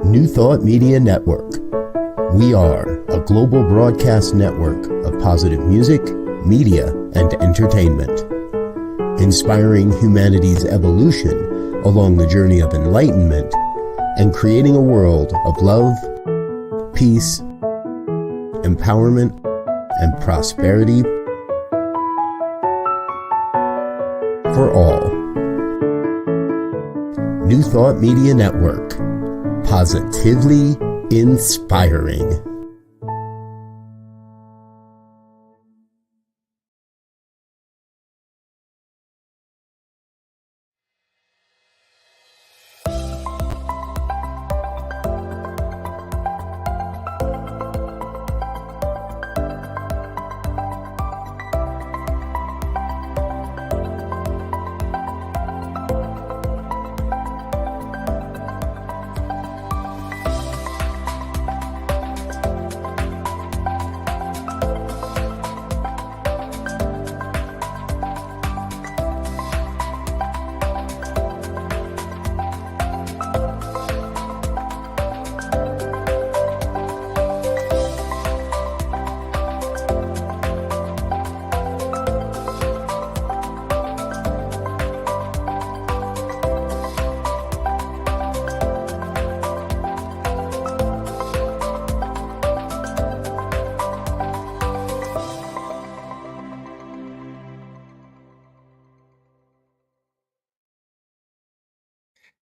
New Thought Media Network. We are a global broadcast network of positive music, media, and entertainment, inspiring humanity's evolution along the journey of enlightenment and creating a world of love, peace, empowerment, and prosperity for all. New Thought Media Network. Positively inspiring.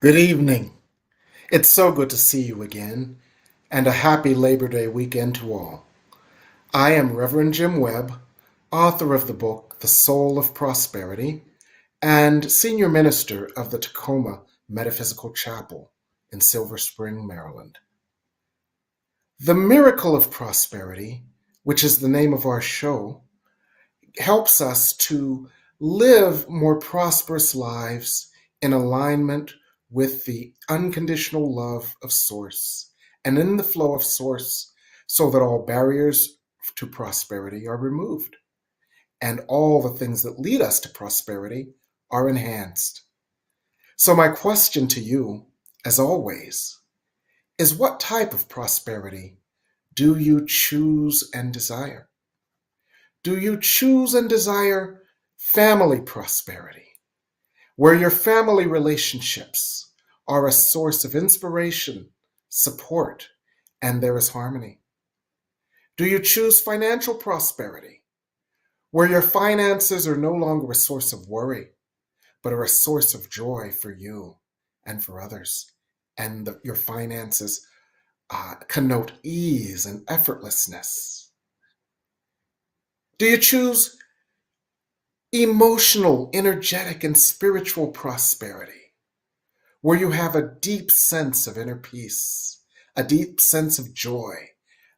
Good evening. It's so good to see you again, and a happy Labor Day weekend to all. I am Reverend Jim Webb, author of the book The Soul of Prosperity, and senior minister of the Tacoma Metaphysical Chapel in Silver Spring, Maryland. The Miracle of Prosperity, which is the name of our show, helps us to live more prosperous lives in alignment with the unconditional love of Source and in the flow of Source, so that all barriers to prosperity are removed and all the things that lead us to prosperity are enhanced. So my question to you, as always, is what type of prosperity do you choose and desire? Do you choose and desire family prosperity, where your family relationships are a source of inspiration, support, and there is harmony? Do you choose financial prosperity, where your finances are no longer a source of worry, but are a source of joy for you and for others, and your finances connote ease and effortlessness? Do you choose emotional, energetic, and spiritual prosperity, where you have a deep sense of inner peace, a deep sense of joy,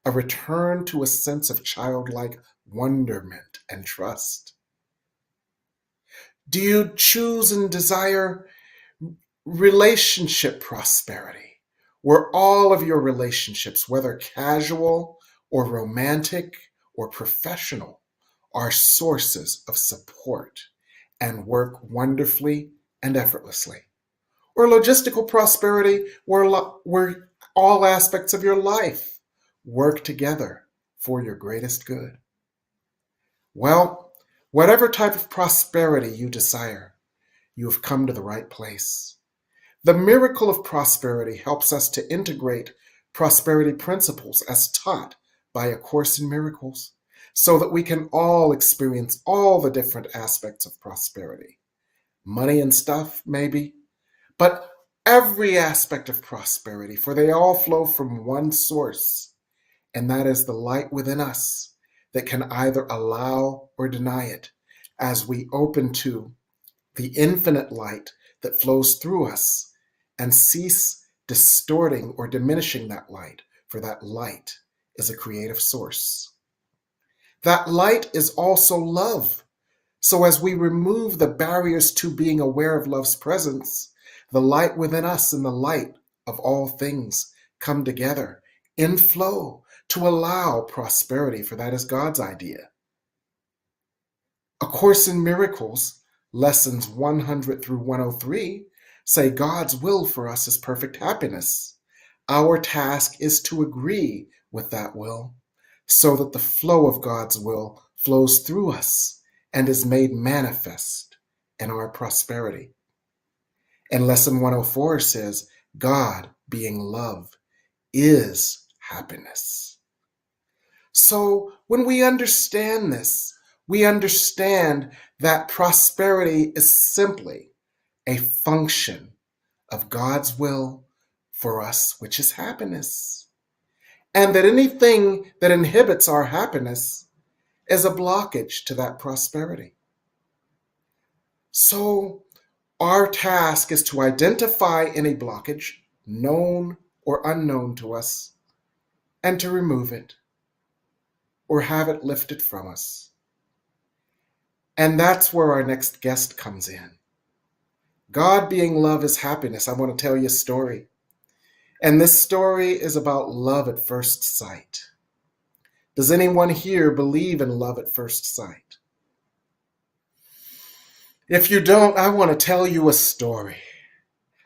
a return to a sense of childlike wonderment and trust? Do you choose and desire relationship prosperity, where all of your relationships, whether casual or romantic or professional, are sources of support and work wonderfully and effortlessly? Or logistical prosperity, where all aspects of your life work together for your greatest good? Well, whatever type of prosperity you desire, you have come to the right place. The Miracle of Prosperity helps us to integrate prosperity principles as taught by A Course in Miracles, so that we can all experience all the different aspects of prosperity. Money and stuff, maybe, but every aspect of prosperity, for they all flow from one source, and that is the light within us that can either allow or deny it as we open to the infinite light that flows through us and cease distorting or diminishing that light, for that light is a creative source. That light is also love. So as we remove the barriers to being aware of love's presence, the light within us and the light of all things come together in flow to allow prosperity, for that is God's idea. A Course in Miracles, lessons 100 through 103, say God's will for us is perfect happiness. Our task is to agree with that will so that the flow of God's will flows through us and is made manifest in our prosperity. And lesson 104 says, God, being love, is happiness. So when we understand this, we understand that prosperity is simply a function of God's will for us, which is happiness. And that anything that inhibits our happiness is a blockage to that prosperity. So our task is to identify any blockage, known or unknown to us, and to remove it or have it lifted from us. And that's where our next guest comes in. God being love is happiness. I want to tell you a story. And this story is about love at first sight. Does anyone here believe in love at first sight? If you don't, I want to tell you a story.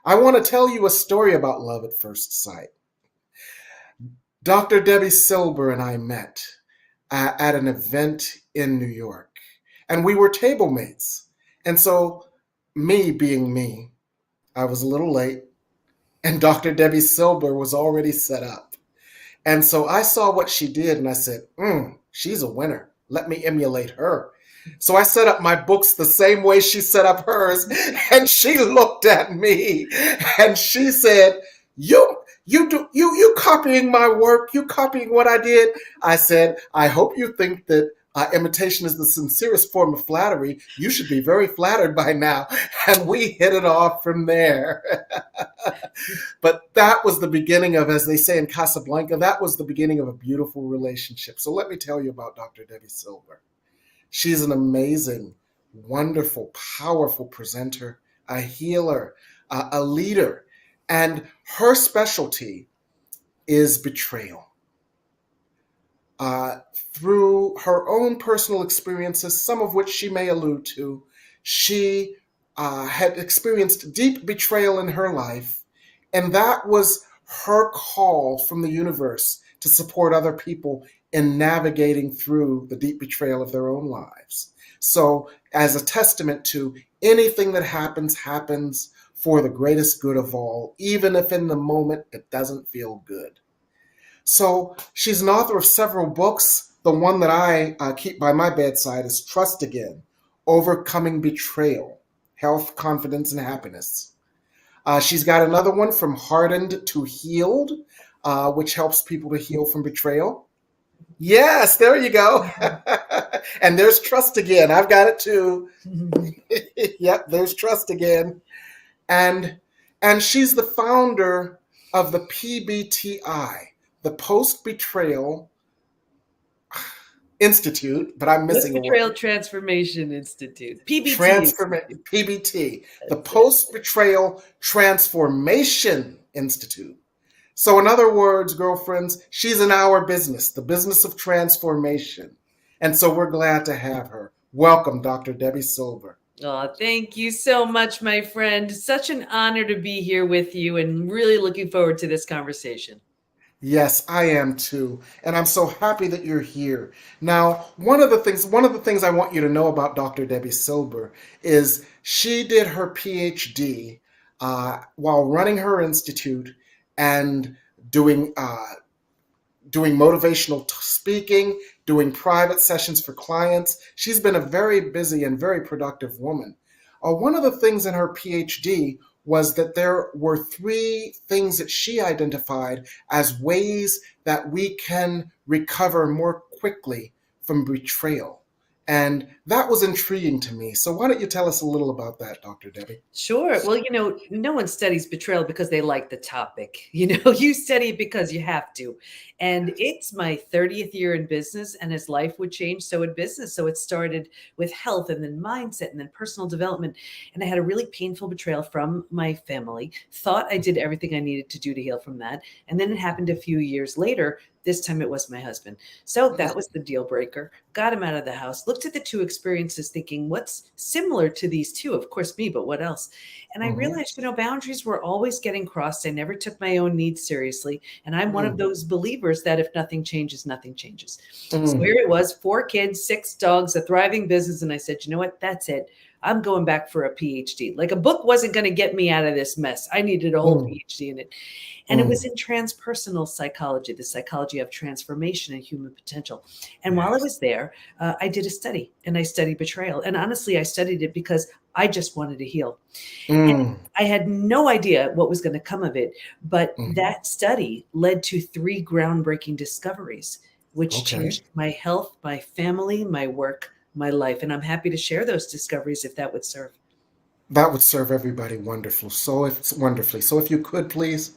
I want to tell you a story about love at first sight. Dr. Debi Silber and I met at an event in New York, and we were table mates. And so, me being me, I was a little late, and Dr. Debi Silber was already set up. And so I saw what she did, and I said, she's a winner. Let me emulate her. So I set up my books the same way she set up hers, and she looked at me, and she said, you copying my work, you copying what I did. I said, I hope you think that imitation is the sincerest form of flattery. You should be very flattered by now. And we hit it off from there. But that was the beginning of, as they say in Casablanca, that was the beginning of a beautiful relationship. So let me tell you about Dr. Debi Silber. She's an amazing, wonderful, powerful presenter, a healer, a leader. And her specialty is betrayal. Through her own personal experiences, some of which she may allude to, she had experienced deep betrayal in her life, and that was her call from the universe to support other people in navigating through the deep betrayal of their own lives. So, as a testament to anything that happens for the greatest good of all, even if in the moment it doesn't feel good. So she's an author of several books. The one that I keep by my bedside is Trust Again, Overcoming Betrayal, Health, Confidence, and Happiness. She's got another one, From Hardened to Healed, which helps people to heal from betrayal. Yes, there you go. And there's Trust Again. I've got it too. Yep, there's Trust Again. And she's the founder of the PBTI, the Post-Betrayal Institute, but I'm missing a word. Betrayal Transformation Institute, PBT. PBT, the Post-Betrayal Transformation Institute. So in other words, girlfriends, she's in our business, the business of transformation. And so we're glad to have her. Welcome, Dr. Debi Silber. Oh, thank you so much, my friend. Such an honor to be here with you and really looking forward to this conversation. Yes, I am too. And I'm so happy that you're here. Now, one of the things I want you to know about Dr. Debi Silber is she did her PhD while running her institute and doing motivational speaking, doing private sessions for clients. She's been a very busy and very productive woman. One of the things in her PhD was that there were 3 things that she identified as ways that we can recover more quickly from betrayal. And that was intriguing to me. So why don't you tell us a little about that, Dr. Debi? Sure. Well, no one studies betrayal because they like the topic. You study it because you have to. And it's my 30th year in business, and as life would change, so would business. So it started with health and then mindset and then personal development. And I had a really painful betrayal from my family, thought I did everything I needed to do to heal from that. And then it happened a few years later. This time it was my husband. So that was the deal breaker. Got him out of the house, looked at the two experiences thinking, what's similar to these two? Of course, me, but what else? And I realized, boundaries were always getting crossed. I never took my own needs seriously. And I'm one of those believers that if nothing changes, nothing changes. So here it was, 4 kids, 6 dogs, a thriving business. And I said, you know what? That's it. I'm going back for a PhD. Like a book wasn't going to get me out of this mess. I needed a whole PhD in it. And it was in transpersonal psychology, the psychology of transformation and human potential. And while I was there, I did a study, and I studied betrayal. And honestly, I studied it because I just wanted to heal. And I had no idea what was going to come of it. But that study led to 3 groundbreaking discoveries, which changed my health, my family, my work, my life. And I'm happy to share those discoveries if that would serve. That would serve everybody wonderfully. So if you could, please.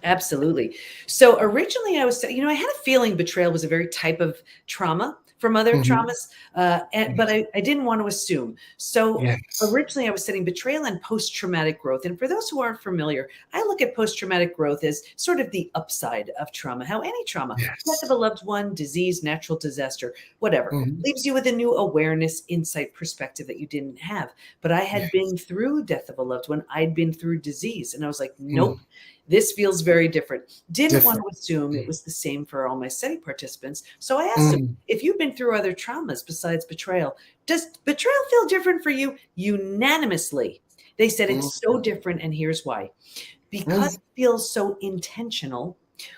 Absolutely. So originally I was, I had a feeling betrayal was a very type of trauma from other traumas, but I didn't want to assume. So originally I was studying betrayal and post-traumatic growth. And for those who aren't familiar, I look at post-traumatic growth as sort of the upside of trauma, how any trauma, death of a loved one, disease, natural disaster, whatever, leaves you with a new awareness, insight, perspective that you didn't have. But I had been through death of a loved one. I'd been through disease. And I was like, nope. This feels very different. Didn't want to assume it was the same for all my study participants. So I asked them, if you've been through other traumas besides betrayal, does betrayal feel different for you? Unanimously, they said it's so different. And here's why. Because it feels so intentional,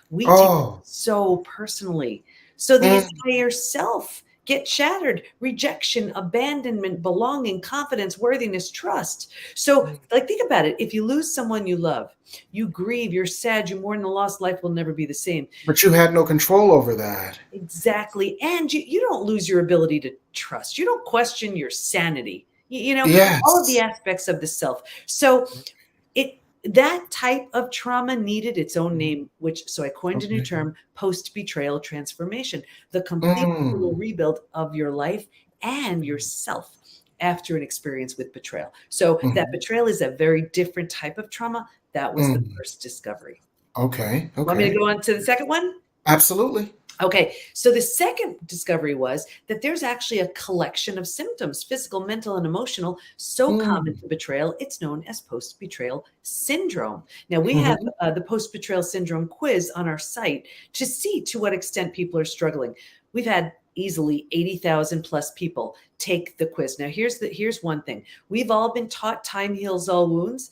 we take it so personally. So the entire self get shattered, rejection, abandonment, belonging, confidence, worthiness, trust. So think about it. If you lose someone you love, you grieve, you're sad, you mourn the loss, life will never be the same. But you had no control over that. Exactly. And you don't lose your ability to trust. You don't question your sanity, all of the aspects of the self. So that type of trauma needed its own name, so I coined a new term, post-betrayal transformation, the complete total rebuild of your life and yourself after an experience with betrayal. So that betrayal is a very different type of trauma. That was the first discovery. Okay. Want me to go on to the second one? Absolutely. Okay, so the second discovery was that there's actually a collection of symptoms, physical, mental, and emotional, so common to betrayal, it's known as post-betrayal syndrome. Now, we have the post-betrayal syndrome quiz on our site to see to what extent people are struggling. We've had easily 80,000 plus people take the quiz. Now, here's one thing. We've all been taught time heals all wounds.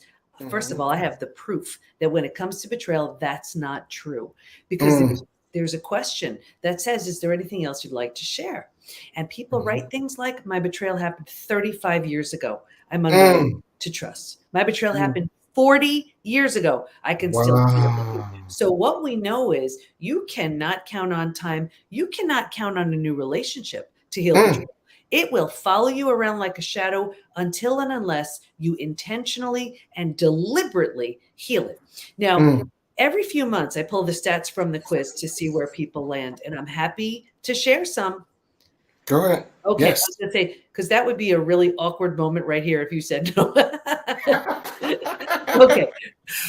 First of all, I have the proof that when it comes to betrayal, that's not true, because there's a question that says, is there anything else you'd like to share? And people write things like, my betrayal happened 35 years ago. I'm unwilling to trust. My betrayal happened 40 years ago. I can still feel it. So what we know is you cannot count on time. You cannot count on a new relationship to heal betrayal. It will follow you around like a shadow until and unless you intentionally and deliberately heal it. Now, every few months, I pull the stats from the quiz to see where people land, and I'm happy to share some. Go ahead. Okay, Yes. I was going to say, because that would be a really awkward moment right here if you said no. Okay.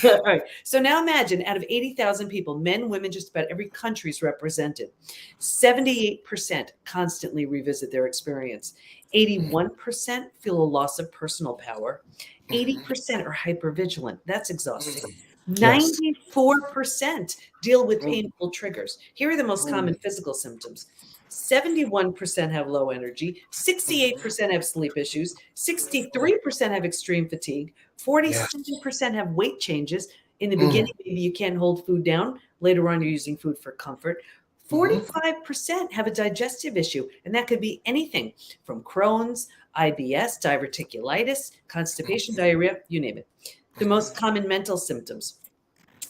All right. So now imagine out of 80,000 people, men, women, just about every country is represented. 78% constantly revisit their experience. 81% feel a loss of personal power. 80% are hypervigilant. That's exhausting. 94% deal with painful triggers. Here are the most common physical symptoms. 71% have low energy, 68% have sleep issues, 63% have extreme fatigue, 47% have weight changes. In the beginning, maybe you can't hold food down. Later on, you're using food for comfort. 45% have a digestive issue, and that could be anything from Crohn's, IBS, diverticulitis, constipation, diarrhea, you name it. The most common mental symptoms.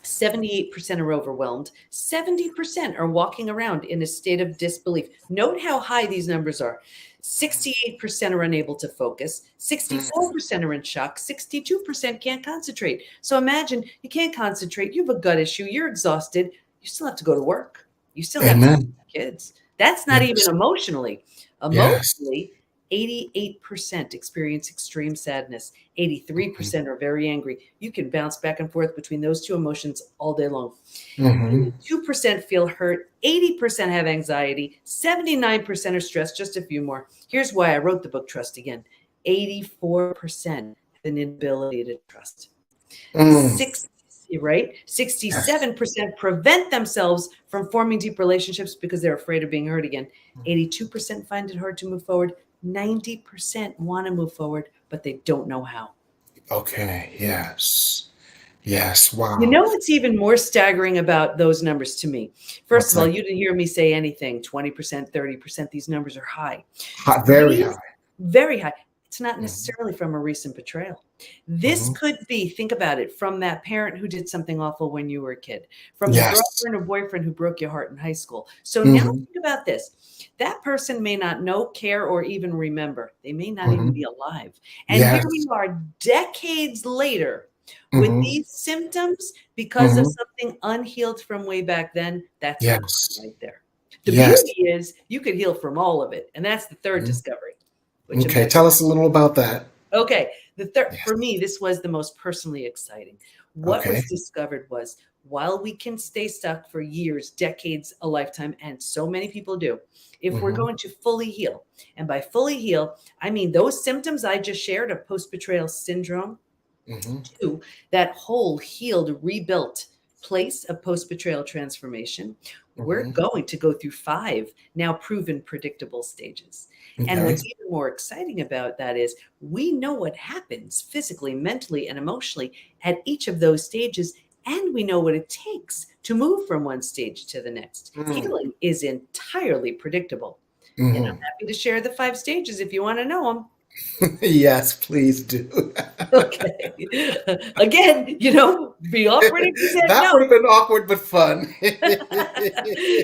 78% are overwhelmed. 70% are walking around in a state of disbelief. Note how high these numbers are. 68% are unable to focus. 64% are in shock. 62% can't concentrate. So imagine you can't concentrate. You have a gut issue. You're exhausted. You still have to go to work. You still have to have kids. That's not even emotionally. Emotionally, 88% experience extreme sadness. 83% are very angry. You can bounce back and forth between those two emotions all day long. 2% feel hurt. 80% have anxiety. 79% are stressed. Just a few more. Here's why I wrote the book, Trust Again. 84% have an inability to trust. 67% prevent themselves from forming deep relationships because they're afraid of being hurt again. 82% find it hard to move forward. 90% want to move forward, but they don't know how. Okay. Yes. Wow. You know what's even more staggering about those numbers to me? First of all, you didn't hear me say anything. 20%, 30%. These numbers are high. Very high. Very high. It's not necessarily from a recent betrayal. This could be, think about it, from that parent who did something awful when you were a kid, from the girlfriend or boyfriend who broke your heart in high school. So now think about this. That person may not know, care, or even remember. They may not even be alive. And here we are decades later with these symptoms because of something unhealed from way back then. That's right there. The beauty is you could heal from all of it. And that's the third discovery. Okay, tell us a little about that. Okay, the third for me, this was the most personally exciting. What was discovered was while we can stay stuck for years, decades, a lifetime, and so many people do, if we're going to fully heal, and by fully heal, I mean those symptoms I just shared of post-betrayal syndrome, to that whole healed, rebuilt place of post-betrayal transformation, we're going to go through 5 now proven predictable stages. And what's even more exciting about that is we know what happens physically, mentally, and emotionally at each of those stages, and we know what it takes to move from one stage to the next. Healing is entirely predictable. And I'm happy to share the 5 stages if you want to know them. Yes, please do. Okay. Again, be awkward if you said that no. would have been awkward but fun.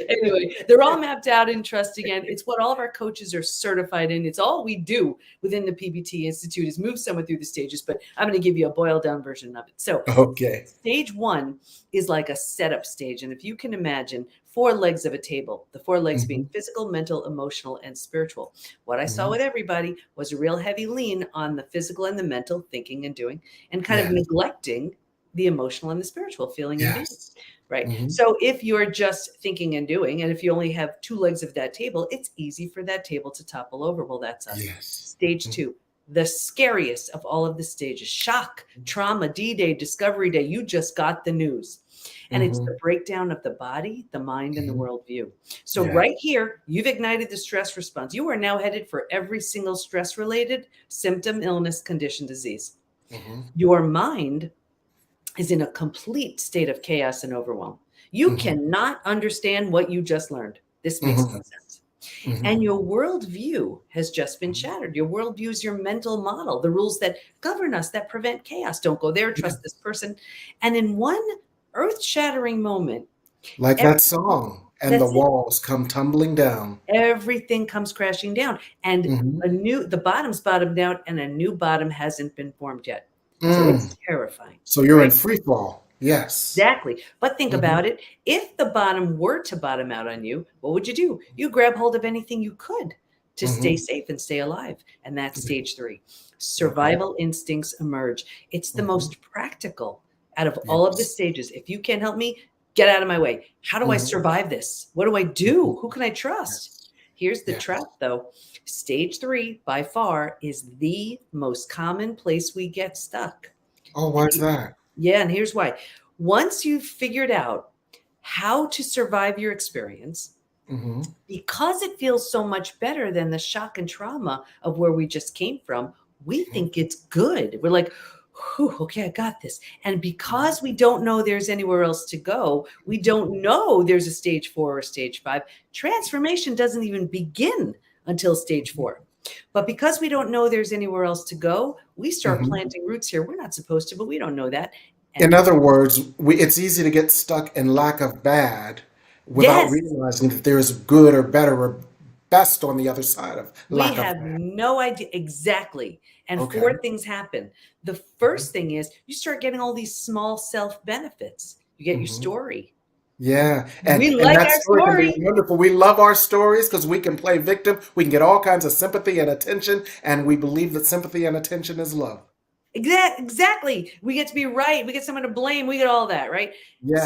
Anyway, they're all mapped out in Trust Again. It's what all of our coaches are certified in. It's all we do within the PBT Institute is move someone through the stages, but I'm going to give you a boiled down version of it. So stage 1 is like a setup stage. And if you can imagine 4 legs of a table, the 4 legs being physical, mental, emotional, and spiritual. What I saw with everybody was a real heavy lean on the physical and the mental thinking and doing, and kind of neglecting the emotional and the spiritual feeling and being. Right. So if you're just thinking and doing, and if you only have 2 legs of that table, it's easy for that table to topple over. Well, that's us. Stage 2, the scariest of all of the stages, shock, trauma, D-Day, Discovery Day. You just got the news. And it's the breakdown of the body, the mind, and the worldview. So right here, you've ignited the stress response. You are now headed for every single stress-related symptom, illness, condition, disease. Your mind is in a complete state of chaos and overwhelm. You cannot understand what you just learned. This makes no sense. And your worldview has just been shattered. Your worldview is your mental model, the rules that govern us, that prevent chaos. Don't go there, trust this person. And in one earth-shattering moment, like that song, and the walls come tumbling down. Everything comes crashing down, and the bottom's bottomed out, and a new bottom hasn't been formed yet. So it's terrifying. So you're in free fall. Yes, exactly. But think about it. If the bottom were to bottom out on you, what would you do? You grab hold of anything you could to stay safe and stay alive. And that's stage 3. Survival instincts emerge. It's the most practical out of all of the stages. If you can't help me, get out of my way. How do I survive this? What do I do? Who can I trust? Here's the trap, though. Stage 3, by far, is the most common place we get stuck. Oh, why's that? Yeah, and here's why. Once you've figured out how to survive your experience, because it feels so much better than the shock and trauma of where we just came from, we think it's good. We're like, okay, I got this. And because we don't know there's anywhere else to go, we don't know there's a stage 4 or stage 5. Transformation doesn't even begin until stage 4. But because we don't know there's anywhere else to go, we start planting roots here. We're not supposed to, but we don't know that. And in other words, it's easy to get stuck in lack of bad without realizing that there's good or better or best on the other side of lack of bad. We have no idea. Exactly. And 4 things happen. The first thing is you start getting all these small self benefits. You get your story. Yeah, We and like that our story can be story. wonderful. We love our stories because we can play victim. We can get all kinds of sympathy and attention, and we believe that sympathy and attention is love. Exactly. We get to be right. We get someone to blame. We get all that, right?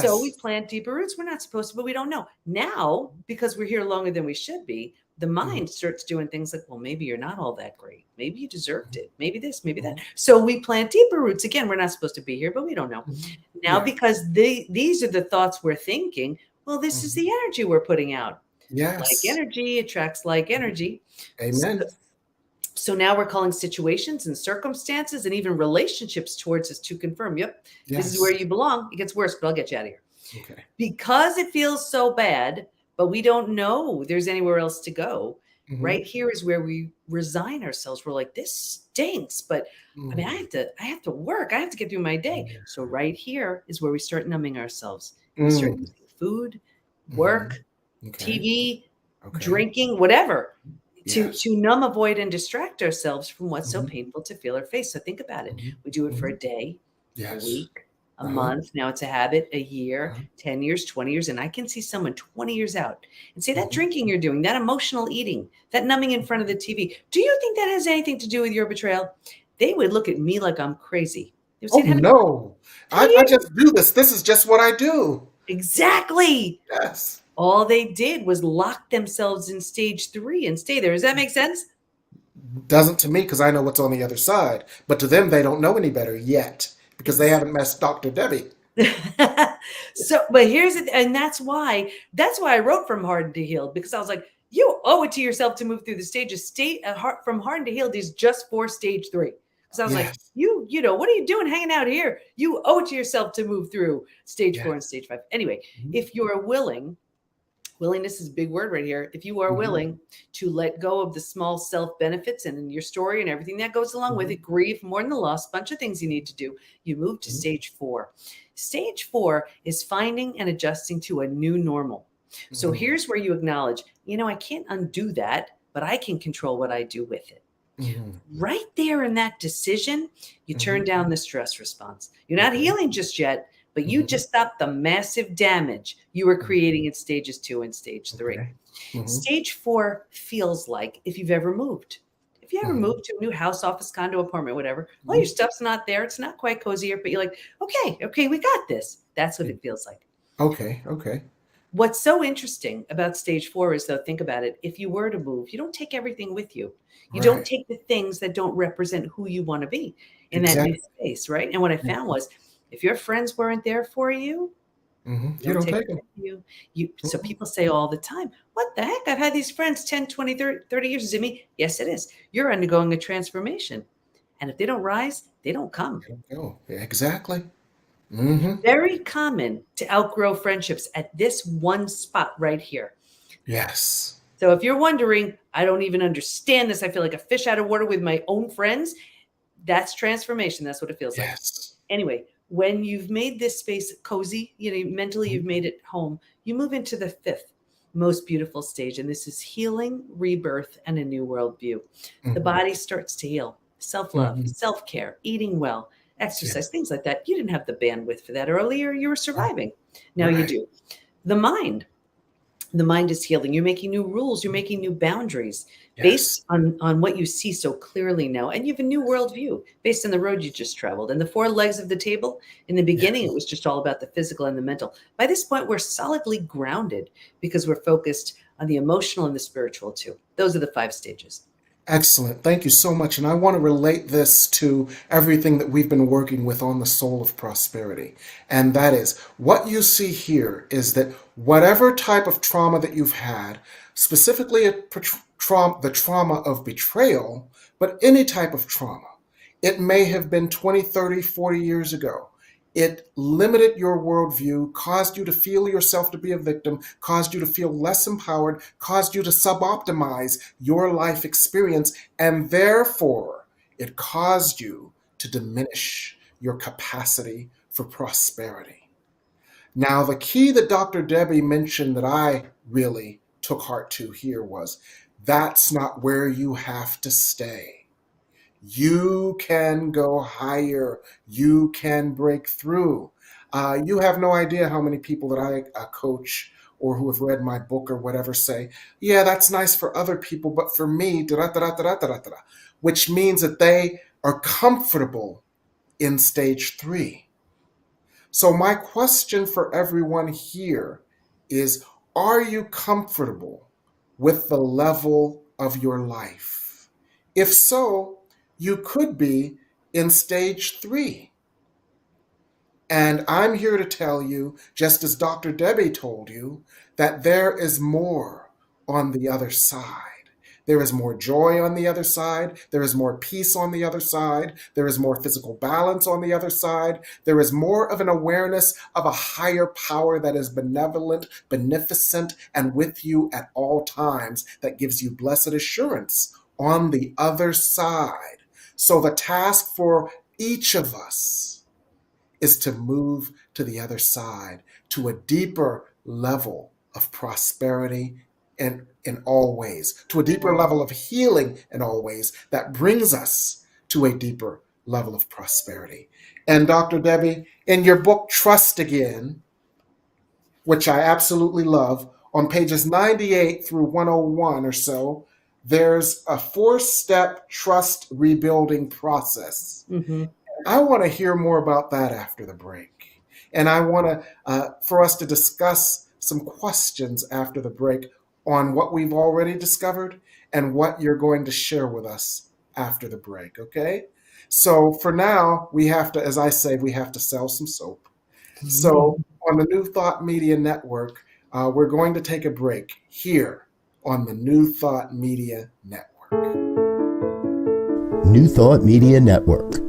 So we Yes. plant deeper roots. We're not supposed to, but we don't know. Now, because we're here longer than we should be, the Mhm, mind starts doing things like, well, maybe you're not all that great. Maybe you deserved it. Maybe this, maybe that. mhm, So we plant deeper roots. Again, we're not supposed to be here, but we don't know. mhm. Now, Yeah. because these are the thoughts we're thinking, well, this is Mhm. the energy we're putting out. Like Yes. energy attracts like Mhm. energy. Amen. So now we're calling situations and circumstances and even relationships towards us to confirm, yep, this is where Yes. you belong. It gets worse, but I'll get you out of here. Okay. Because it feels so bad, but we don't know there's anywhere else to go. Mhm. Right here is where we resign ourselves. We're like, this stinks, but I mean, Mm. I have to work. I have to get through my day. Yeah. So right here is where we start numbing ourselves. We start Mm. using food, work, Mhm. Okay. TV, Okay. drinking, whatever, Yes. to numb, avoid, and distract ourselves from what's so Mhm. painful to feel or face. So think about it. Mhm. We do it for a Mhm. day, a Yes. week, a Uh-huh. month. Now it's a habit, a year, Uh-huh. 10 years, 20 years. And I can see someone 20 years out and say that Mhm. drinking you're doing, that emotional eating, that numbing in front of the TV. Do you think that has anything to do with your betrayal? They would look at me like I'm crazy. They would Oh, say, have no. 20 I years. just do this. This is just what I do. Exactly. Yes. All they did was lock themselves in stage 3 and stay there. Does that make sense? Doesn't to me because I know what's on the other side. But to them, they don't know any better yet because they haven't met Dr. Debbie. So, but here's it, and that's why I wrote From Hardened to Healed, because I was like, you owe it to yourself to move through the stages. From Hardened to Healed is just for stage 3. Because I was like, Yes. you know, what are you doing hanging out here? You owe it to yourself to move through stage 4 and Yes. stage 5. Anyway, Mhm. if you're willing, willingness is a big word right here. If you are Mhm. willing to let go of the small self benefits and your story and everything that goes along with Mhm. it, grief, mourn the loss, bunch of things you need to do, you move to Mhm. stage 4. Stage 4 is finding and adjusting to a new normal. So Mhm. here's where you acknowledge, you know, I can't undo that, but I can control what I do with it. Mhm. Right there in that decision, you turn Mhm. down the stress response. You're not Okay. healing just yet, but you Mhm. just stopped the massive damage you were Mhm. creating in stages 2 and stage 3. Okay. Mhm. Stage 4 feels like if you've ever moved. If you ever Mhm. moved to a new house, office, condo, apartment, whatever, all your Mhm. stuff's not there. It's not quite cozy yet, but you're like, okay, we got this. That's what Yeah. it feels like. Okay. Okay. What's so interesting about stage 4 is, though, think about it. If you were to move, you don't take everything with you. You don't Right. take the things that don't represent who you want to be in that new Exactly. space, right? And what I found was if your friends weren't there for you, Mhm. you You don't don't take take them them. with you. So Mhm. people say all the time, what the heck? I've had these friends 10, 20, 30 years. Is it me? Yes, it is. You're undergoing a transformation. And if they don't rise, they don't come. They don't go. Yeah, exactly. Mhm. Very common to outgrow friendships at this one spot right here. Yes. So if you're wondering, I don't even understand this. I feel like a fish out of water with my own friends. That's transformation. That's what it feels like. Yes. Anyway, when you've made this space cozy, you know, mentally Mhm. you've made it home, you move into the 5th most beautiful stage. And this is healing, rebirth, and a new worldview. The Mhm. body starts to heal, self love, Mhm. self care, eating well, exercise, Yes. things like that. You didn't have the bandwidth for that earlier. You were Oh, surviving. Now you right. do. The mind the mind is healing. You're making new rules. You're making new boundaries Yes. based on what you see so clearly now. And you have a new worldview based on the road you just traveled. And the 4 legs of the table, in the beginning, it Yes. was just all about the physical and the mental. By this point, we're solidly grounded because we're focused on the emotional and the spiritual too. Those are the 5 stages. Excellent. Thank you so much. And I want to relate this to everything that we've been working with on the soul of prosperity. And that is what you see here is that whatever type of trauma that you've had, specifically the trauma of betrayal, but any type of trauma, it may have been 20, 30, 40 years ago. It limited your worldview, caused you to feel yourself to be a victim, caused you to feel less empowered, caused you to suboptimize your life experience, and therefore it caused you to diminish your capacity for prosperity. Now, the key that Dr. Debbie mentioned that I really took heart to here was that's not where you have to stay. You can go higher. You can break through. You have no idea how many people that I coach or who have read my book or whatever say, yeah, that's nice for other people, but for me, da-da-da-da-da-da-da-da, which means that they are comfortable in stage 3. So my question for everyone here is, are you comfortable with the level of your life? If so, you could be in stage 3. And I'm here to tell you, just as Dr. Debi told you, that there is more on the other side. There is more joy on the other side. There is more peace on the other side. There is more physical balance on the other side. There is more of an awareness of a higher power that is benevolent, beneficent, and with you at all times, that gives you blessed assurance on the other side. So the task for each of us is to move to the other side, to a deeper level of prosperity in all ways, to a deeper level of healing in all ways that brings us to a deeper level of prosperity. And Dr. Debi, in your book, Trust Again, which I absolutely love, on pages 98 through 101 or so, there's a 4-step trust rebuilding process. Mm-hmm. I want to hear more about that after the break. And I want for us to discuss some questions after the break on what we've already discovered and what you're going to share with us after the break, okay? So for now, we have to, as I say, we have to sell some soap. So on the New Thought Media Network, we're going to take a break here on the New Thought Media Network. New Thought Media Network.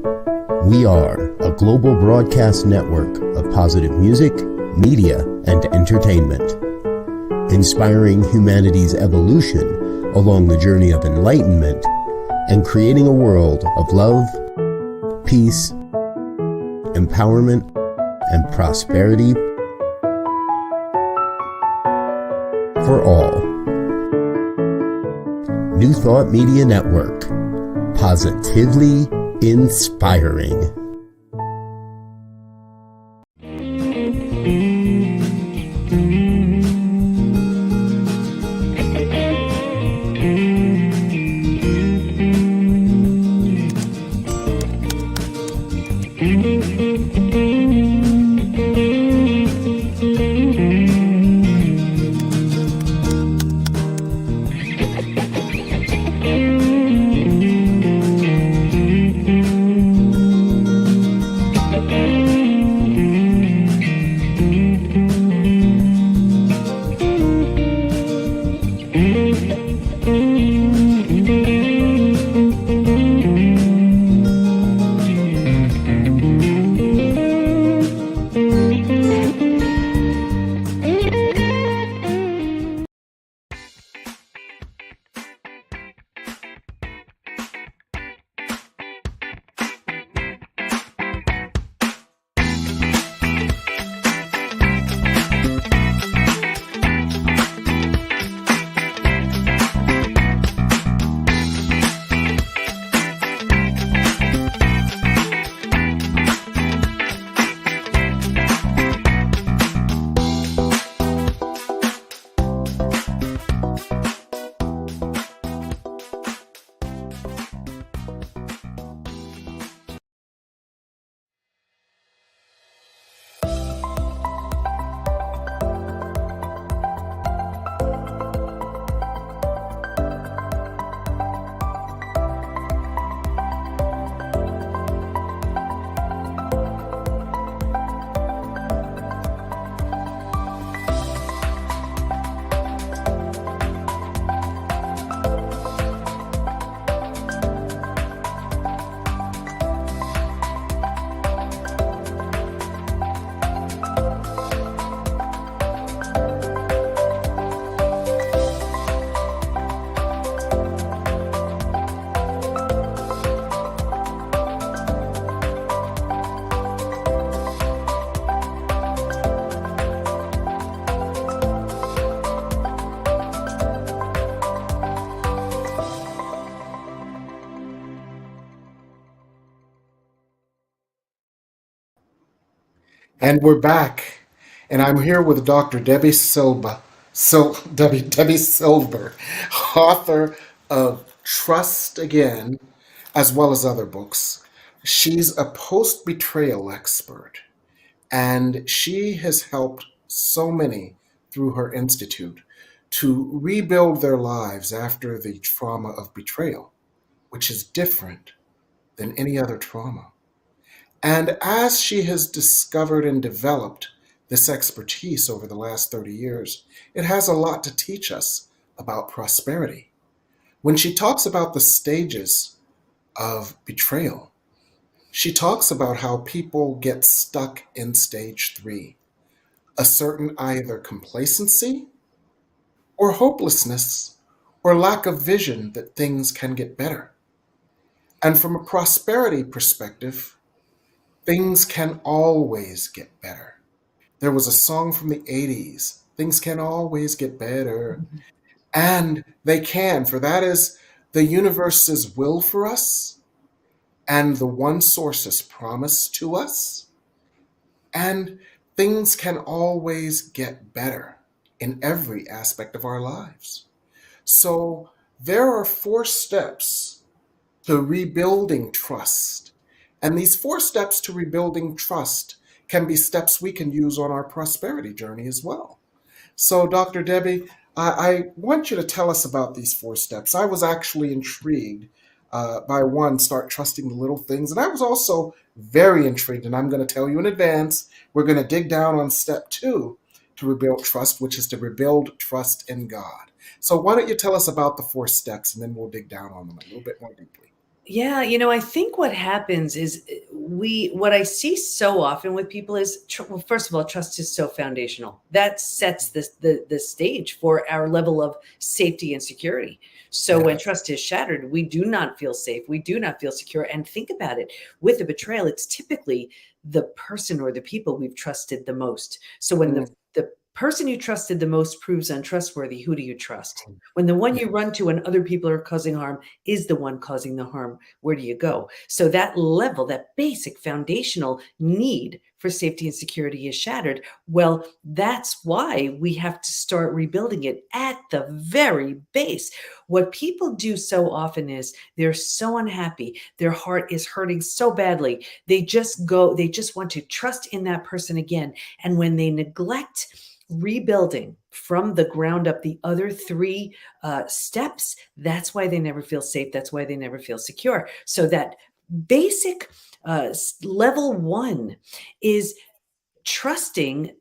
We are a global broadcast network of positive music, media, and entertainment, inspiring humanity's evolution along the journey of enlightenment and creating a world of love, peace, empowerment, and prosperity for all. New Thought Media Network. Positively inspiring. And we're back. And I'm here with Dr. Debi Silber, Debi Silber, author of Trust Again, as well as other books. She's a post-betrayal expert, and she has helped so many through her institute to rebuild their lives after the trauma of betrayal, which is different than any other trauma. And as she has discovered and developed this expertise over the last 30 years, it has a lot to teach us about prosperity. When she talks about the stages of betrayal, she talks about how people get stuck in stage 3, a certain either complacency or hopelessness or lack of vision that things can get better. And from a prosperity perspective, things can always get better. There was a song from the 80s, things can always get better. And they can, for that is the universe's will for us and the one source's promise to us. And things can always get better in every aspect of our lives. So there are 4 steps to rebuilding trust. And these 4 steps to rebuilding trust can be steps we can use on our prosperity journey as well. So, Dr. Debi, I want you to tell us about these 4 steps. I was actually intrigued by one, start trusting the little things. And I was also very intrigued, and I'm going to tell you in advance, we're going to dig down on step 2 to rebuild trust, which is to rebuild trust in God. So why don't you tell us about the 4 steps, and then we'll dig down on them a little bit more deeply. Yeah, I think what happens is what I see so often with people is, well, first of all, trust is so foundational. That sets the stage for our level of safety and security. So when trust is shattered, we do not feel safe. We do not feel secure. And think about it, with a betrayal, it's typically the person or the people we've trusted the most. So when the person you trusted the most proves untrustworthy, who do you trust? When the one you run to when other people are causing harm is the one causing the harm, where do you go? So that level, that basic foundational need for safety and security is shattered. Well, that's why we have to start rebuilding it at the very base. What people do so often is they're so unhappy. Their heart is hurting so badly. They just want to trust in that person again. And when they neglect rebuilding from the ground up the other 3 steps, that's why they never feel safe. That's why they never feel secure. So that basic level 1 is trusting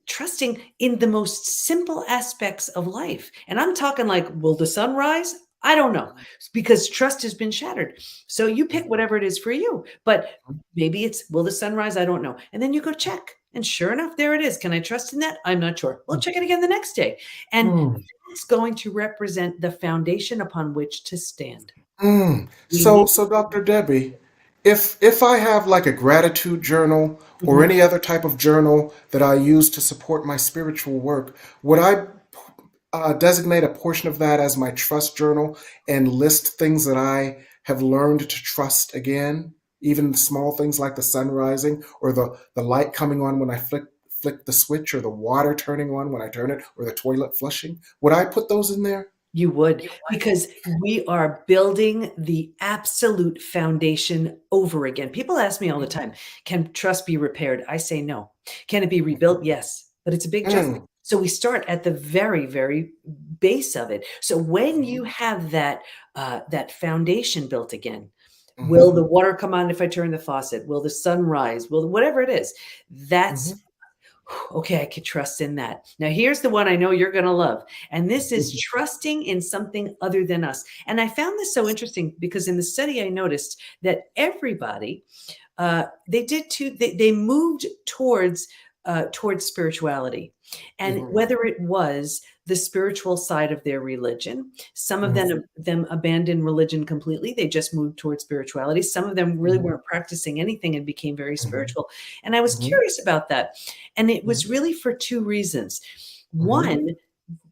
in the most simple aspects of life. And I'm talking like, will the sun rise? I don't know, because trust has been shattered. So you pick whatever it is for you, but maybe it's, will the sun rise? I don't know. And then you go check. And sure enough, there it is. Can I trust in that? I'm not sure. We'll check it again the next day. And it's going to represent the foundation upon which to stand. So Dr. Debi, if I have like a gratitude journal or any other type of journal that I use to support my spiritual work, would I designate a portion of that as my trust journal and list things that I have learned to trust again, even small things like the sun rising or the light coming on when I flick the switch, or the water turning on when I turn it, or the toilet flushing? Would I put those in there? You would, because we are building the absolute foundation over again. People ask me all the time, can trust be repaired? I say no. Can it be rebuilt? Yes, but it's a big trust. So we start at the very, very base of it. So when you have that foundation built again, will the water come on if I turn the faucet? Will the sun rise? Will whatever it is? That's okay, I could trust in that. Now, here's the one I know you're going to love. And this is trusting in something other than us. And I found this so interesting because in the study, I noticed that everybody, they moved towards spirituality. And whether it was the spiritual side of their religion, some of them abandoned religion completely. They just moved towards spirituality. Some of them really weren't practicing anything and became very spiritual. And I was curious about that. And it was really for 2 reasons. One,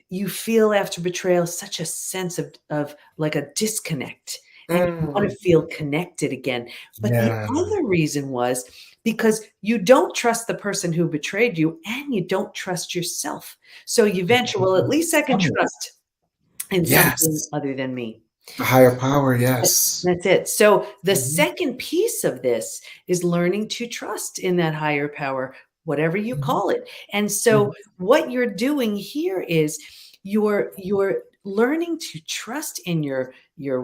you feel after betrayal such a sense of like a disconnect. and you want Mm. to feel connected again. But the Yeah. other reason was because you don't trust the person who betrayed you and you don't trust yourself. So you venture, well, at least I can Oh, trust in something yes. other than me. The higher power, yes. That's it. So the Mhm, second piece of this is learning to trust in that higher power, whatever you mhm, call it. And mhm, so what you're doing here is you're learning to trust in your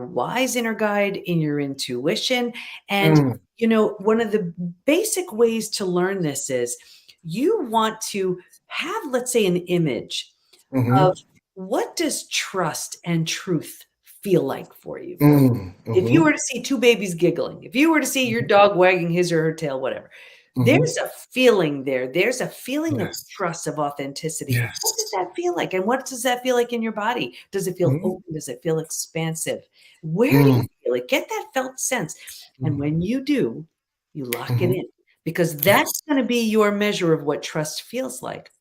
wise inner guide, in your intuition. And mm, one of the basic ways to learn this is you want to have, let's say, an image of mhm, what does trust and truth feel like for you. mm, If you were mhm, to see 2 babies giggling, if you were to see your dog wagging his or her tail, whatever, mhm. there's a feeling there. There's a feeling of Yes, trust, of authenticity. What does yes. that feel like? And what does that feel like in your body? Does it feel Mhm, open? Does it feel expansive? Where do you mm, feel it? Get that felt sense. And mm, when you do, you lock it mhm. in because that's Yes. gonna be your measure of what trust feels like.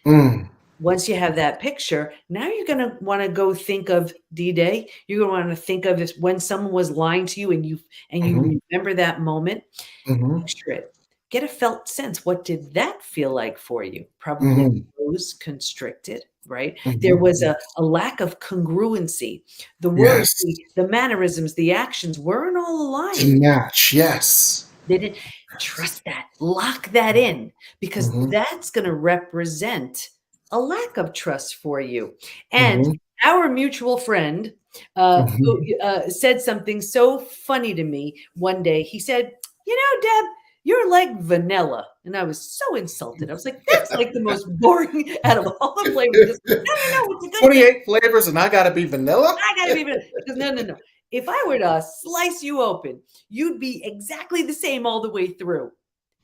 Mm, Once you have that picture, now you're going to want to go think of D-Day. You're going to want to think of this when someone was lying to you and mhm, you remember that moment. mhm, Picture it. Get a felt sense. What did that feel like for you? Probably mhm, froze, constricted, right? There mhm. was Yes. a lack of congruency. The words, Yes. the mannerisms, the actions weren't all aligned. To match, yes. They didn't trust that, lock that in, because Mhm, that's gonna represent a lack of trust for you. And mhm, our mutual friend, who, mhm. said something so funny to me one day. He said, "You know, Deb, you're like vanilla." And I was so insulted. I was like, "That's like the most boring out of all the flavors." He goes, "No, no, no, it's a good thing. 28 flavors and I gotta be vanilla? I gotta be vanilla." He goes, "No, no, no. If I were to slice you open, you'd be exactly the same all the way through."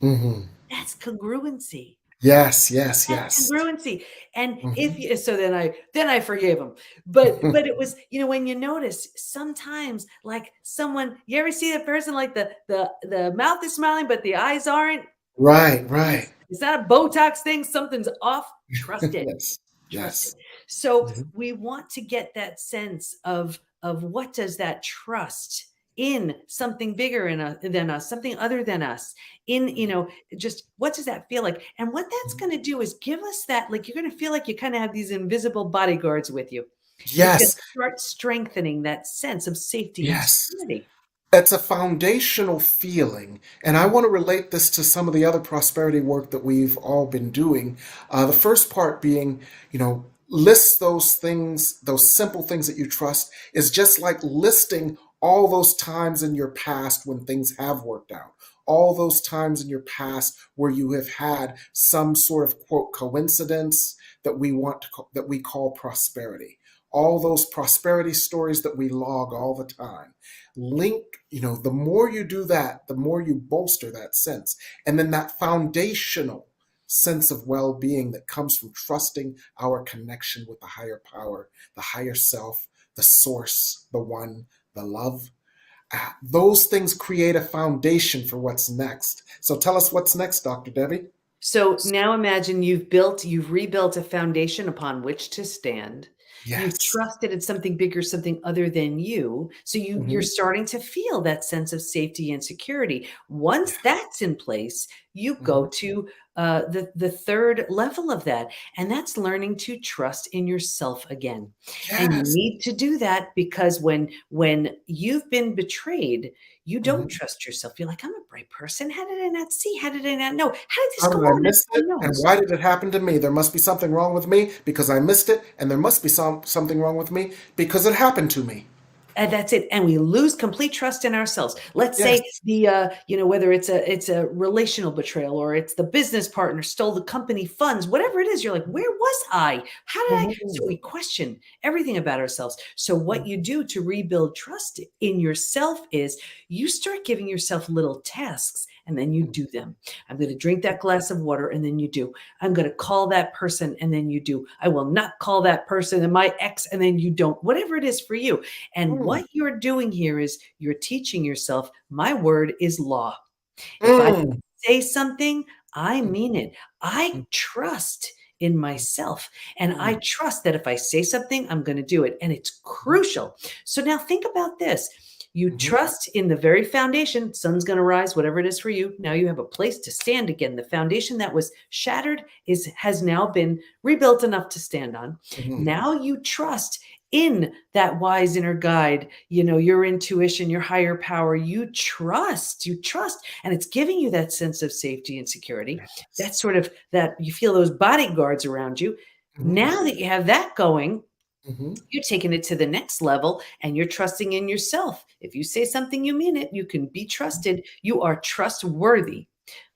Mhm. That's congruency. Yes, yes, That's yes. congruency. And if Mhm. you so then I forgave him. But it was, when you notice sometimes like someone, you ever see that person like the mouth is smiling, but the eyes aren't? Right, right. It's not a Botox thing, something's off. Trust it. Yes, Trust it. yes. So Mhm, we want to get that sense of what does that trust in something bigger than us, something other than us, in mhm, just what does that feel like? And what that's mhm. going to do is give us that, like, you're going to feel like you kind of have these invisible bodyguards with you. It's going Yes, to start strengthening that sense of safety and yes. security. It's a foundational feeling, and I want to relate this to some of the other prosperity work that we've all been doing. The first part being, list those things, those simple things that you trust, is just like listing all those times in your past when things have worked out. All those times in your past where you have had some sort of quote coincidence that that we call prosperity. All those prosperity stories that we log all the time link, the more you do that, the more you bolster that sense. And then that foundational sense of well-being that comes from trusting our connection with the higher power, the higher self, the source, the one, the love. Those things create a foundation for what's next. So tell us what's next, Dr. Debbie. So now imagine you've rebuilt a foundation upon which to stand. You've Yes. trusted in something bigger, something other than you. So you're Mhm. starting to feel that sense of safety and security. Once Yes. that's in place, you go Mhm. to the third level of that, and that's learning to trust in yourself again. And you Yes. need to do that because when you've been betrayed, you don't Mhm. trust yourself. You're like, I'm a bright person. How did I not see? How did I not know? How did this How go did I on? miss it? Everyone And knows. why did it happen to me? There must be something wrong with me because I missed it, and there must be something wrong with me because it happened to me. And that's it. And we lose complete trust in ourselves. Let's say Yes. whether it's a relational betrayal or it's the business partner stole the company funds, whatever it is, you're like, where was I? How did I? So Mhm. we question everything about ourselves. So what you do to rebuild trust in yourself is you start giving yourself little tasks and then you do them. I'm going to drink that glass of water and then you do. I'm going to call that person and then you do. I will not call that person and my ex and then you don't. Whatever it is for you. And Mm. what you're doing here is you're teaching yourself, my word is law. If I Mm. say something, I Mm. mean it. I Mm. trust in myself. And I Mm. trust that if I say something, I'm going to do it. And it's crucial. So now think about this. You trust in the very foundation. Sun's going to rise, whatever it is for you. Now you have a place to stand again. The foundation that was shattered has now been rebuilt enough to stand on. Now you trust in that wise inner guide, your intuition, your higher power. You trust, and it's giving you that sense of safety and security. That's sort of that you feel those bodyguards around you. Now that you have that going, you're taking it to the next level, and you're trusting in yourself. If you say something, you mean it. You can be trusted. You are trustworthy.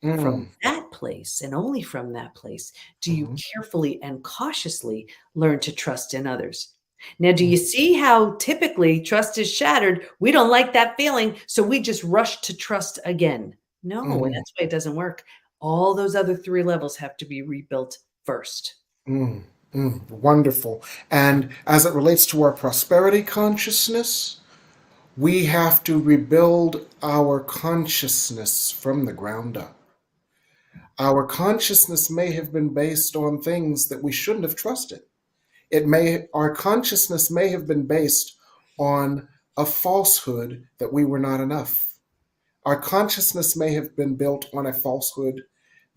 From that place, and only from that place, do you carefully and cautiously learn to trust in others. Now, do you see how typically trust is shattered? We don't like that feeling, so we just rush to trust again. No, that's why it doesn't work. All those other 3 levels have to be rebuilt first. Wonderful. And as it relates to our prosperity consciousness, we have to rebuild our consciousness from the ground up. Our consciousness may have been based on things that we shouldn't have trusted. Our consciousness may have been based on a falsehood that we were not enough. Our consciousness may have been built on a falsehood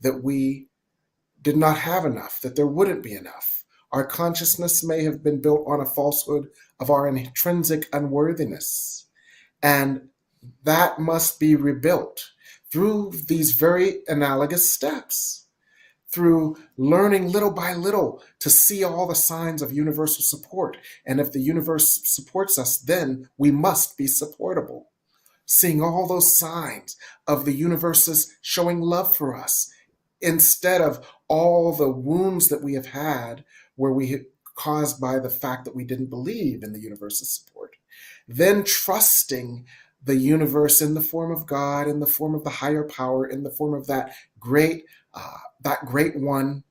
that we did not have enough, that there wouldn't be enough. Our consciousness may have been built on a falsehood of our intrinsic unworthiness. And that must be rebuilt through these very analogous steps, through learning little by little to see all the signs of universal support. And if the universe supports us, then we must be supportable. Seeing all those signs of the universe's showing love for us, instead of all the wounds that we have had where we had caused by the fact that we didn't believe in the universe's support. Then trusting the universe in the form of God, in the form of the higher power, in the form of that great one,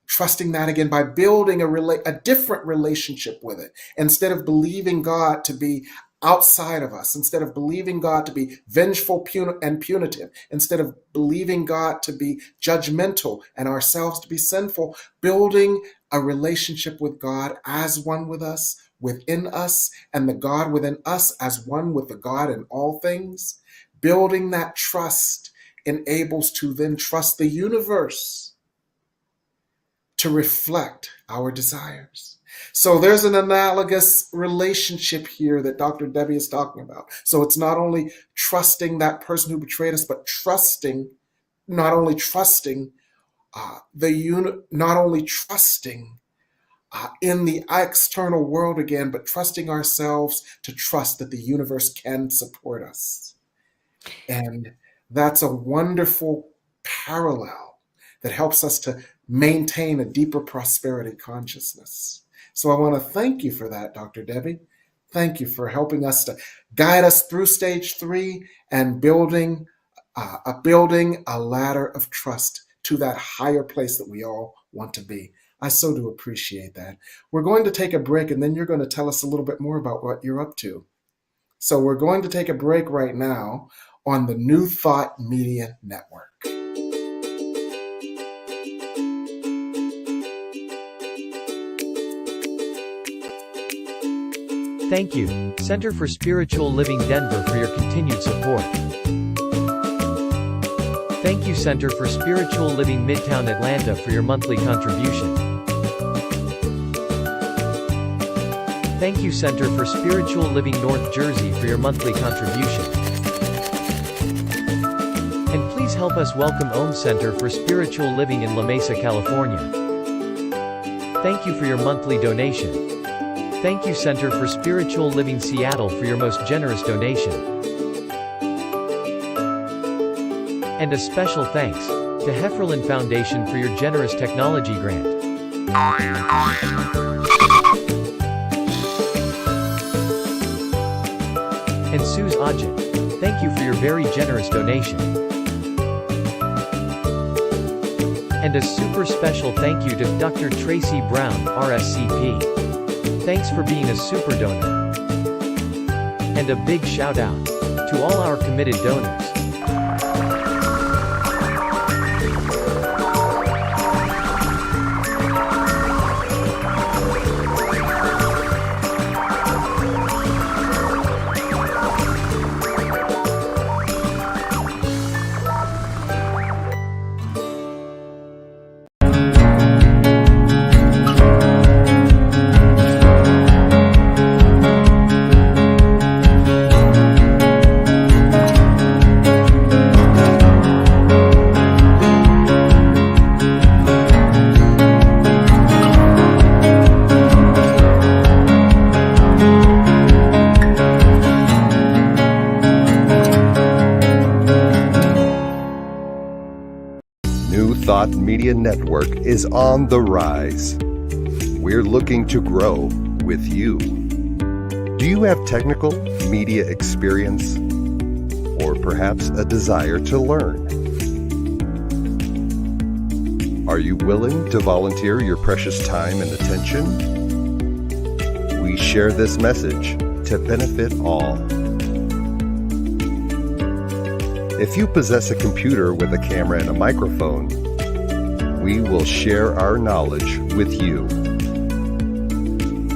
trusting that again by building a different relationship with it. Instead of believing God to be outside of us, instead of believing God to be vengeful and punitive, instead of believing God to be judgmental and ourselves to be sinful, building a relationship with God as one with us, within us, and the God within us as one with the God in all things. Building that trust enables to then trust the universe to reflect our desires. So there's an analogous relationship here that Dr. Debi is talking about. So it's not only trusting that person who betrayed us, but not only trusting in the external world again, but trusting ourselves to trust that the universe can support us. And that's a wonderful parallel that helps us to maintain a deeper prosperity consciousness. So I want to thank you for that, Dr. Debi. Thank you for helping us to guide us through stage 3 and building a ladder of trust to that higher place that we all want to be. I so do appreciate that. We're going to take a break, and then you're going to tell us a little bit more about what you're up to. So we're going to take a break right now on the New Thought Media Network. Thank you, Center for Spiritual Living Denver, for your continued support. Thank you, Center for Spiritual Living Midtown Atlanta, for your monthly contribution. Thank you, Center for Spiritual Living North Jersey, for your monthly contribution. And please help us welcome Om Center for Spiritual Living in La Mesa, California. Thank you for your monthly donation. Thank you, Center for Spiritual Living Seattle, for your most generous donation. And a special thanks to Hefferlin Foundation for your generous technology grant. And Suze Ajit, thank you for your very generous donation. And a super special thank you to Dr. Tracy Brown, RSCP. Thanks for being a super donor. And a big shout out to all our committed donors. Thought Media Network is on the rise. We're looking to grow with you. Do you have technical media experience? Or perhaps a desire to learn? Are you willing to volunteer your precious time and attention? We share this message to benefit all. If you possess a computer with a camera and a microphone, we will share our knowledge with you.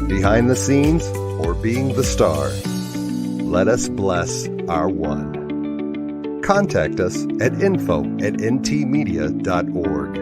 Behind the scenes or being the star, let us bless our one. Contact us at info@ntmedia.org.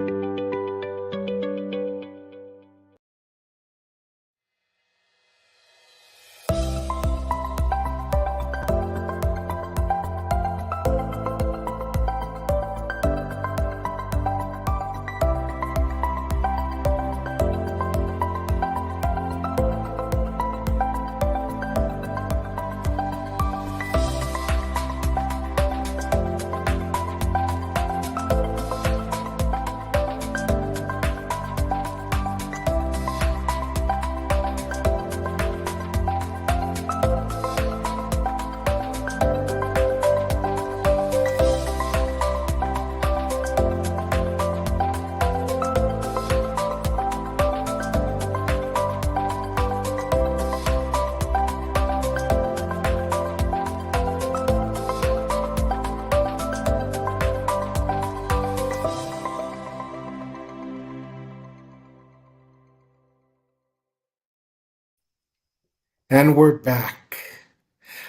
And we're back.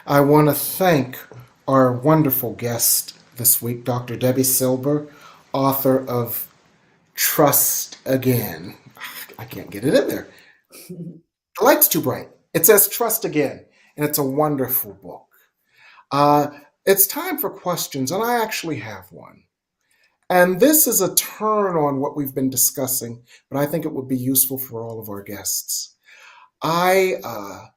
I want to thank our wonderful guest this week, Dr. Debi Silber, author of Trust Again. I can't get it in there. The light's too bright. It says Trust Again, and it's a wonderful book. It's time for questions, and I actually have one. And this is a turn on what we've been discussing, but I think it would be useful for all of our guests. I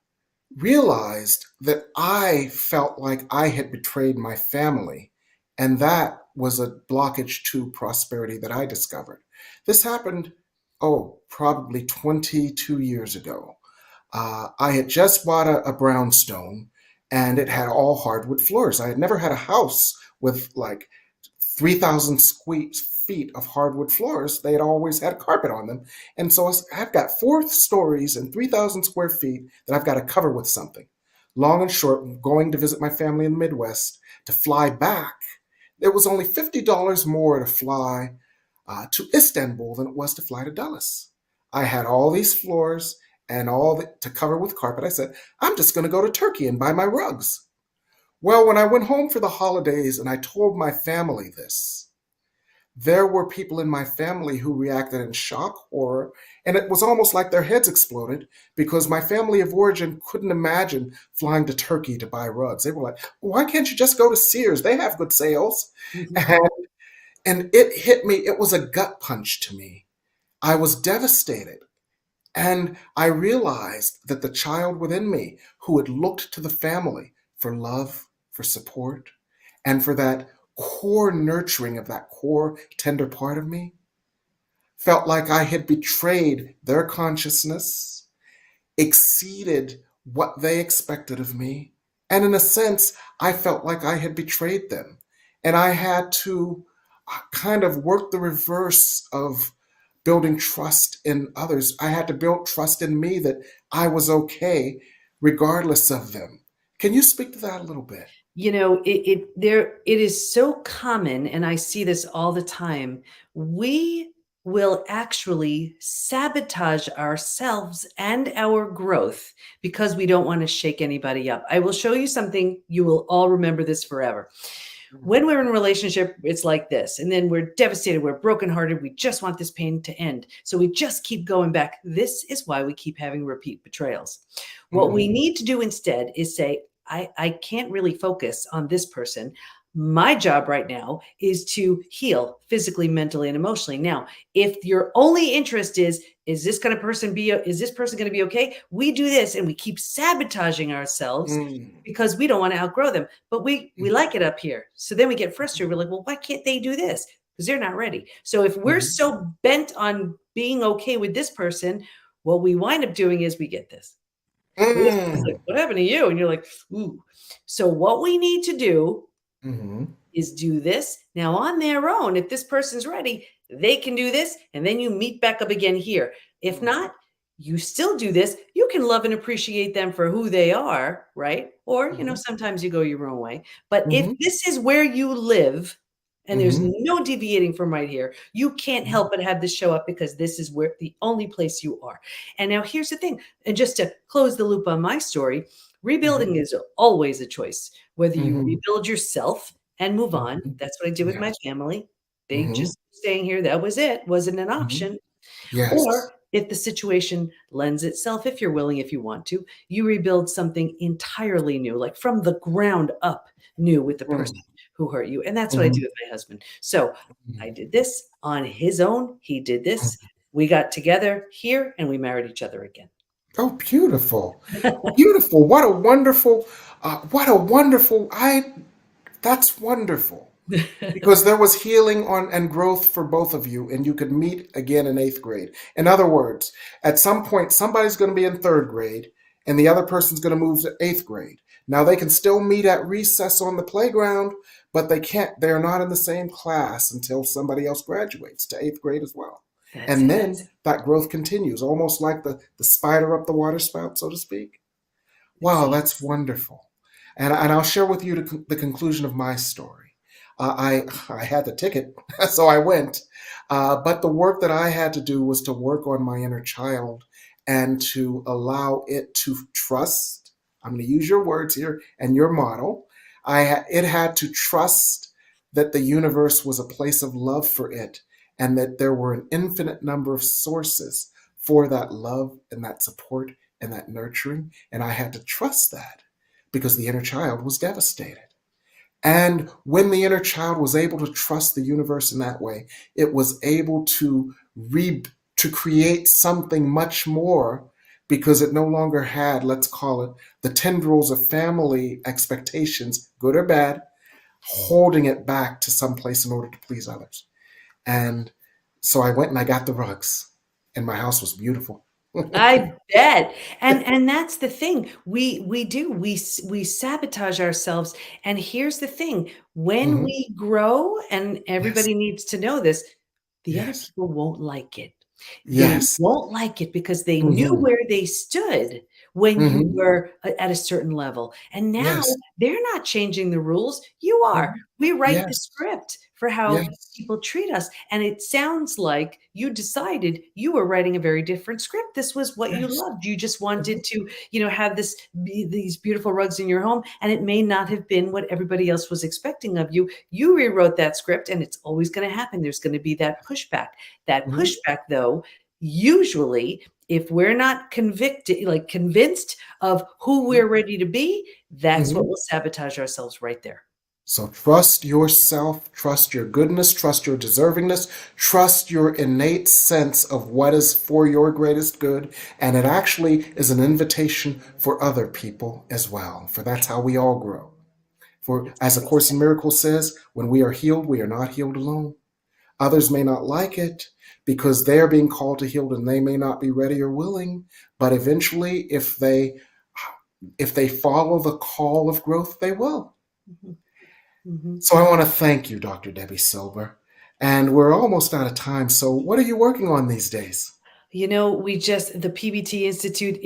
realized that I felt like I had betrayed my family, and that was a blockage to prosperity that I discovered. This happened, probably 22 years ago. I had just bought a brownstone, and it had all hardwood floors. I had never had a house with like 3,000 feet of hardwood floors. They had always had carpet on them. And so I've got 4 stories and 3,000 square feet that I've got to cover with something. Long and short, going to visit my family in the Midwest, to fly back, it was only $50 more to fly to Istanbul than it was to fly to Dulles. I had all these floors and to cover with carpet. I said, I'm just going to go to Turkey and buy my rugs. Well, when I went home for the holidays and I told my family this, there were people in my family who reacted in shock, horror, and it was almost like their heads exploded because my family of origin couldn't imagine flying to Turkey to buy rugs. They were like, why can't you just go to Sears? They have good sales. Mm-hmm. And it hit me. It was a gut punch to me. I was devastated. And I realized that the child within me who had looked to the family for love, for support, and for that core nurturing of that core tender part of me, felt like I had betrayed their consciousness, exceeded what they expected of me. And in a sense, I felt like I had betrayed them. And I had to kind of work the reverse of building trust in others. I had to build trust in me that I was okay regardless of them. Can you speak to that a little bit? You know, it is so common, and I see this all the time. We will actually sabotage ourselves and our growth because we don't want to shake anybody up. I will show you something. You will all remember this forever. When we're in a relationship, it's like this, and then we're devastated, we're brokenhearted, we just want this pain to end. So we just keep going back. This is why we keep having repeat betrayals. What we need to do instead is say, I can't really focus on this person. My job right now is to heal physically, mentally, and emotionally. Now, if your only interest is this person going to be okay? We do this and we keep sabotaging ourselves because we don't want to outgrow them, but we like it up here. So then we get frustrated. We're like, well, why can't they do this? because they're not ready. So if we're so bent on being okay with this person, what we wind up doing is we get this. This is like, what happened to you? And you're like, ooh. So what we need to do is do this. Now on their own, if this person's ready, they can do this. And then you meet back up again here. If not, you still do this. You can love and appreciate them for who they are, right? Or, you know, sometimes you go your own way. But if this is where you live, and there's no deviating from right here, you can't help but have this show up, because this is where the only place you are. And now here's the thing. And just to close the loop on my story, rebuilding is always a choice. Whether you rebuild yourself and move on, that's what I did with my family. They just staying here. That was it. Wasn't an option. Or if the situation lends itself, if you're willing, if you want to, you rebuild something entirely new, like from the ground up new with the person who hurt you. And that's what I do with my husband. So I did this on his own. He did this. We got together here and we married each other again. Oh, beautiful. Beautiful. That's wonderful. Because there was healing and growth for both of you, and you could meet again in 8th grade. In other words, at some point, somebody's going to be in 3rd grade and the other person's going to move to 8th grade. Now they can still meet at recess on the playground, but they're not in the same class until somebody else graduates to 8th grade as well. And then that growth continues, almost like the spider up the water spout, so to speak. Wow, that's wonderful. And I'll share with you the conclusion of my story. I had the ticket, so I went. But the work that I had to do was to work on my inner child and to allow it to trust. I'm going to use your words here and your model. It had to trust that the universe was a place of love for it, and that there were an infinite number of sources for that love and that support and that nurturing. And I had to trust that, because the inner child was devastated. And when the inner child was able to trust the universe in that way, it was able to create something much more, because it no longer had, let's call it, the tendrils of family expectations, good or bad, holding it back to some place in order to please others. And so I went and I got the rugs, and my house was beautiful. I bet. And that's the thing. We sabotage ourselves. And here's the thing. When we grow, and everybody needs to know this, the other people won't like it. They won't like it because they knew where they stood when you were at a certain level. And now they're not changing the rules. You are. We write the script for how people treat us. And it sounds like you decided you were writing a very different script. This was what you loved. You just wanted to, have these beautiful rugs in your home. And it may not have been what everybody else was expecting of you. You rewrote that script, and it's always going to happen. There's going to be that pushback. That pushback, though, usually, if we're not convinced of who we're ready to be, that's what will sabotage ourselves right there. So trust yourself, trust your goodness, trust your deservingness, trust your innate sense of what is for your greatest good. And it actually is an invitation for other people as well, for that's how we all grow. For as A Course in Miracles says, when we are healed, we are not healed alone. Others may not like it because they are being called to heal and they may not be ready or willing. But eventually, if they follow the call of growth, they will. So I want to thank you, Dr. Debi Silber. And we're almost out of time. So what are you working on these days? The PBT Institute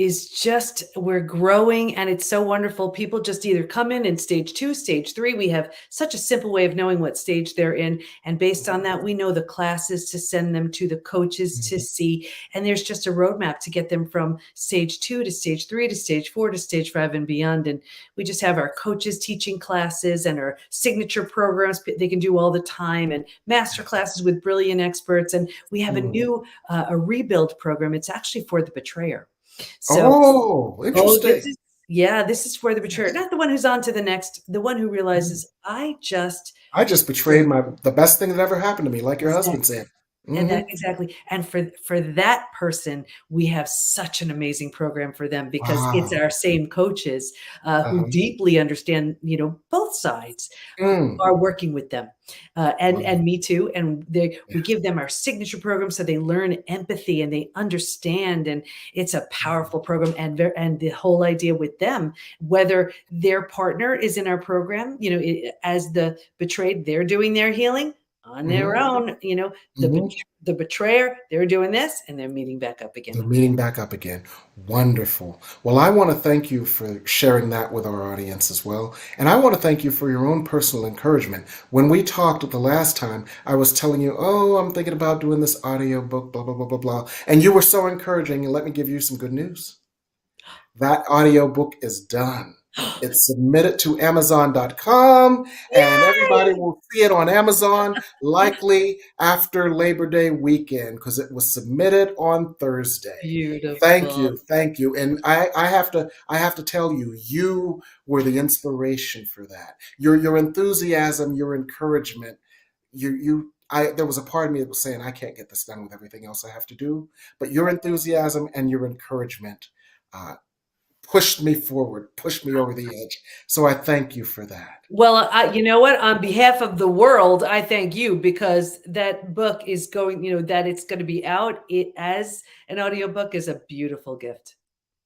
we're growing, and it's so wonderful. People just either come in stage 2, stage 3. We have such a simple way of knowing what stage they're in. And based on that, we know the classes to send them to, the coaches to see. And there's just a roadmap to get them from stage 2 to stage 3 to stage 4 to stage 5 and beyond. And we just have our coaches teaching classes and our signature programs they can do all the time, and master classes with brilliant experts. And we have a new rebuild program. It's actually for the betrayer. So, interesting. This is for the betrayer, not the one who's on to the next, the one who realizes I just betrayed the best thing that ever happened to me, like your husband said. And that Mhm. exactly. And for that person, we have such an amazing program for them because it's Wow. our same coaches, who Uh-huh. deeply understand, both sides, who Mm. are working with them, Wow. and me too. And we Yes. give them our signature program so they learn empathy and they understand. And it's a powerful program. And the whole idea with them, whether their partner is in our program, as the betrayed, they're doing their healing on their Mhm. own, Mhm. the betrayer, they're doing this and they're meeting back up again. They're meeting back up again. Wonderful. Well, I want to thank you for sharing that with our audience as well. And I want to thank you for your own personal encouragement. When we talked the last time, I was telling you, oh, I'm thinking about doing this audio book, blah, blah, blah, blah, blah. And you were so encouraging. And let me give you some good news. That audiobook is done. It's submitted to Amazon.com, and everybody Yay! will see it on Amazon likely after Labor Day weekend because it was submitted on Thursday. Thank Beautiful. you, thank you. And I have to tell you, you were the inspiration for that. Your enthusiasm, your encouragement, there was a part of me that was saying I can't get this done with everything else I have to do, but your enthusiasm and your encouragement uh, pushed me forward, pushed me over the edge. So I thank you for that. Well, you know what? On behalf of the world, I thank you because that book is going, that it's going to be out as an audiobook is a beautiful gift.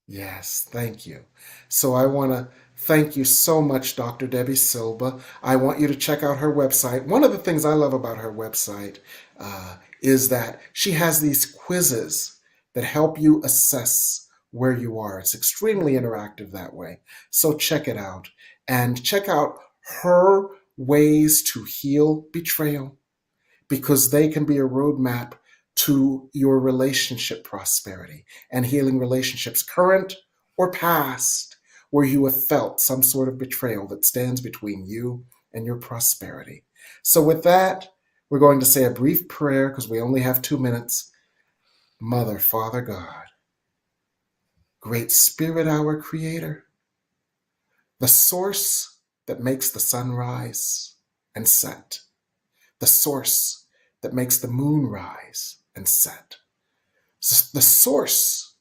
Yes, thank you. So I want to thank you so much, Dr. Debi Silber. I want you to check out her website. One of the things I love about her website is that she has these quizzes that help you assess where you are. It's extremely interactive that way. So check it out and check out her ways to heal betrayal because they can be a roadmap to your relationship prosperity and healing relationships, current or past, where you have felt some sort of betrayal that stands between you and your prosperity. So, with that, we're going to say a brief prayer because we only have 2 minutes. Mother, Father, God, Great Spirit, our Creator, the source that makes the sun rise and set, the source that makes the moon rise and set, the source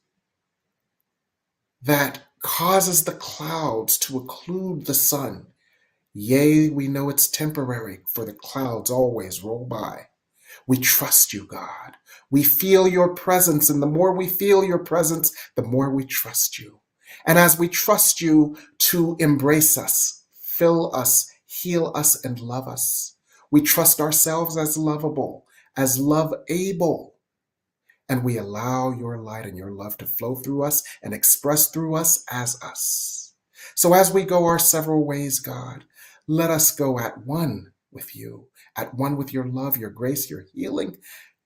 that causes the clouds to occlude the sun. Yea, we know it's temporary, for the clouds always roll by. We trust you, God. We feel your presence, and the more we feel your presence, the more we trust you. And as we trust you to embrace us, fill us, heal us, and love us, we trust ourselves as lovable, as love-able, and we allow your light and your love to flow through us and express through us as us. So as we go our several ways, God, let us go at one with you, at one with your love, your grace, your healing.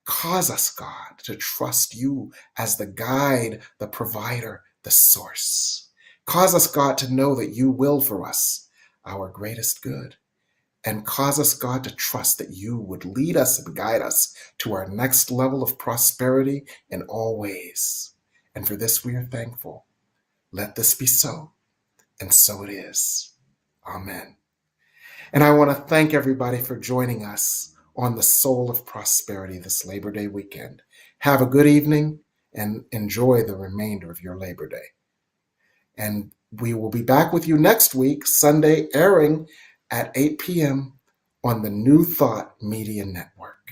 Cause us, God, to trust you as the guide, the provider, the source. Cause us, God, to know that you will for us our greatest good. And cause us, God, to trust that you would lead us and guide us to our next level of prosperity in all ways. And for this we are thankful. Let this be so, and so it is. Amen. And I want to thank everybody for joining us on the Soul of Prosperity this Labor Day weekend. Have a good evening and enjoy the remainder of your Labor Day. And we will be back with you next week, Sunday, airing at 8 p.m. on the New Thought Media Network.